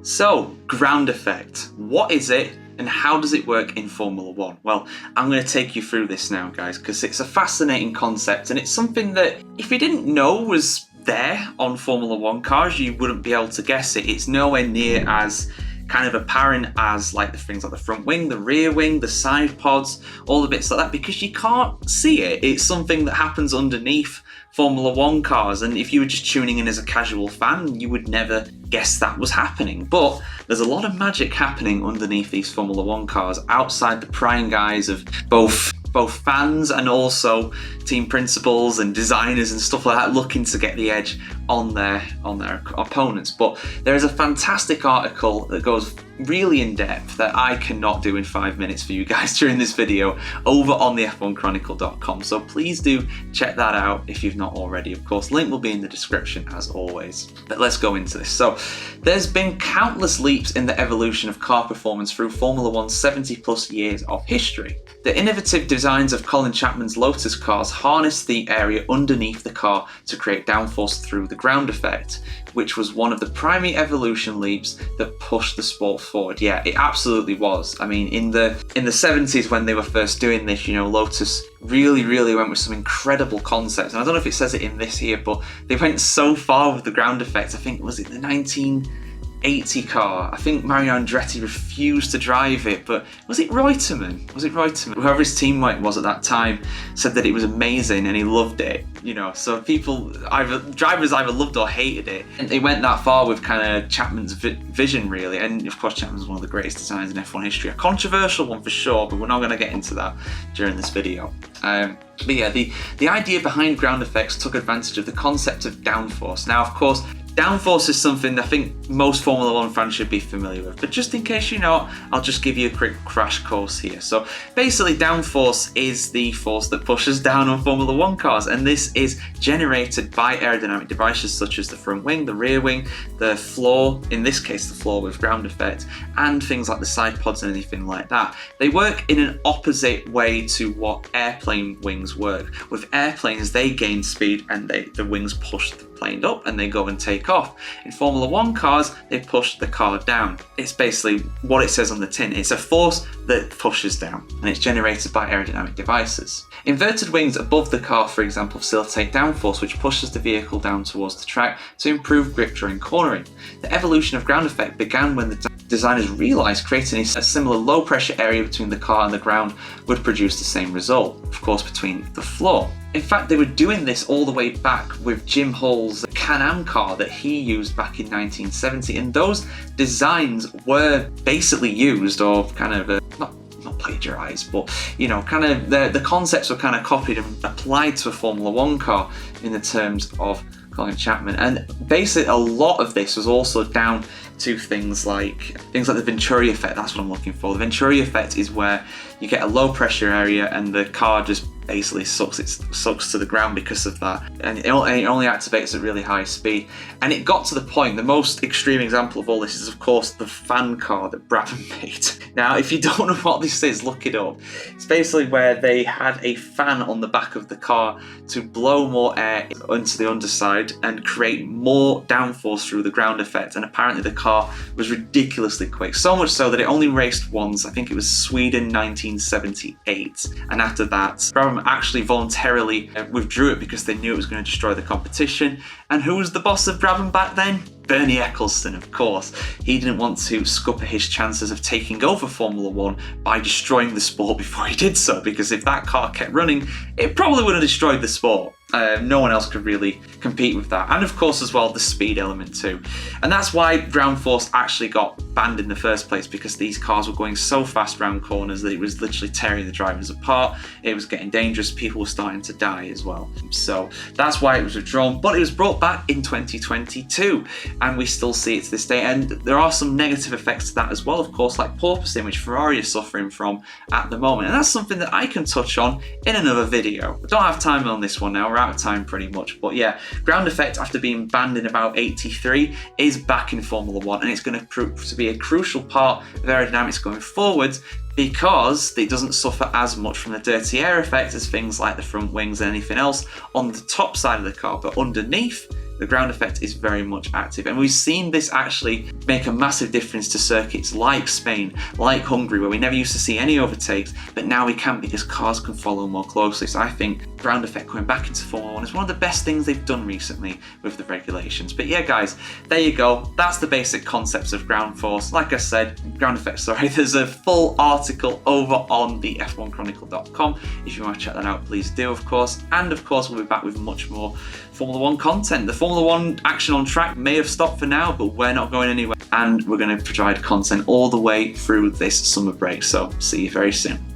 So, ground effect. What is it and how does it work in Formula One? Well, I'm going to take you through this now, guys, because it's a fascinating concept and it's something that if you didn't know was there on Formula One cars, you wouldn't be able to guess it. It's nowhere near as kind of apparent as like the things like the front wing, the rear wing, the side pods, all the bits like that, because you can't see it. It's something that happens underneath Formula One cars, and if you were just tuning in as a casual fan, you would never guess that was happening. But there's a lot of magic happening underneath these Formula One cars, outside the prying eyes of both fans and also team principals and designers and stuff like that, looking to get the edge on their opponents. But there is a fantastic article that goes really in depth that I cannot do in 5 minutes for you guys during this video over on the F1Chronicle.com. So please do check that out if you've not already. Of course, link will be in the description as always. But let's go into this. So there's been countless leaps in the evolution of car performance through Formula One's 70 plus years of history. The innovative designs of Colin Chapman's Lotus cars harnessed the area underneath the car to create downforce through the ground effect, which was one of the primary evolution leaps that pushed the sport forward. Yeah, it absolutely was. I mean, in the 70s when they were first doing this, you know, Lotus really went with some incredible concepts. And I don't know if it says it in this here, but they went so far with the ground effect. I think, was it the 1980 car? I think Mario Andretti refused to drive it, but was it Reutemann? Whoever his teammate was at that time said that it was amazing and he loved it, you know. So drivers either loved or hated it. And they went that far with kind of Chapman's vision, really. And of course, Chapman's one of the greatest designers in F1 history. A controversial one for sure, but we're not going to get into that during this video. But yeah, the idea behind ground effects took advantage of the concept of downforce. Now, of course, downforce is something I think most Formula One fans should be familiar with, but just in case you're not, I'll just give you a quick crash course here. So basically, downforce is the force that pushes down on Formula One cars, and this is generated by aerodynamic devices such as the front wing, the rear wing, the floor, in this case the floor with ground effect, and things like the side pods and anything like that. They work in an opposite way to what airplane wings work. With airplanes, they gain speed and the wings push the plane up and they go and take off. In Formula One cars, they push the car down. It's basically what it says on the tin. It's a force that pushes down, and it's generated by aerodynamic devices. Inverted wings above the car, for example, facilitate downforce, which pushes the vehicle down towards the track to improve grip during cornering. The evolution of ground effect began when the designers realised creating a similar low pressure area between the car and the ground would produce the same result, of course between the floor. In fact, they were doing this all the way back with Jim Hull's Can-Am car that he used back in 1970, and those designs were basically used, or kind of not plagiarized, but you know, kind of the concepts were kind of copied and applied to a Formula One car in the terms of Colin Chapman. And basically a lot of this was also down to things like the Venturi effect. That's what I'm looking for. The Venturi effect is where you get a low pressure area and the car just basically sucks to the ground because of that, and it only activates at really high speed. And it got to the point, the most extreme example of all this is of course the fan car that Brabham made. Now if you don't know what this is, look it up. It's basically where they had a fan on the back of the car to blow more air into the underside and create more downforce through the ground effect, and apparently the car was ridiculously quick, so much so that it only raced once. I think it was Sweden 1978, and after that Brabham actually voluntarily withdrew it because they knew it was going to destroy the competition. And who was the boss of Brabham back then? Bernie Ecclestone, of course. He didn't want to scupper his chances of taking over Formula One by destroying the sport before he did so, because if that car kept running, it probably would have destroyed the sport. No one else could really compete with that. And of course as well, the speed element too. And that's why ground force actually got banned in the first place, because these cars were going so fast round corners that it was literally tearing the drivers apart. It was getting dangerous. People were starting to die as well. So that's why it was withdrawn, but it was brought back in 2022 and we still see it to this day. And there are some negative effects to that as well, of course, like porpoising, which Ferrari is suffering from at the moment. And that's something that I can touch on in another video. I don't have time on this one now. We're out of time pretty much, but yeah, ground effect, after being banned in about 83, is back in Formula One, and it's going to prove to be a crucial part of aerodynamics going forward, because it doesn't suffer as much from the dirty air effect as things like the front wings and anything else on the top side of the car. But underneath, the ground effect is very much active. And we've seen this actually make a massive difference to circuits like Spain, like Hungary, where we never used to see any overtakes, but now we can because cars can follow more closely. So I think ground effect coming back into Formula 1 is one of the best things they've done recently with the regulations. But yeah, guys, there you go. That's the basic concepts of ground force. Like I said, ground effect, sorry, there's a full article over on the F1Chronicle.com. If you want to check that out, please do, of course. And of course, we'll be back with much more Formula 1 content. The Formula 1 action on track may have stopped for now, but we're not going anywhere. And we're going to provide content all the way through this summer break. So see you very soon.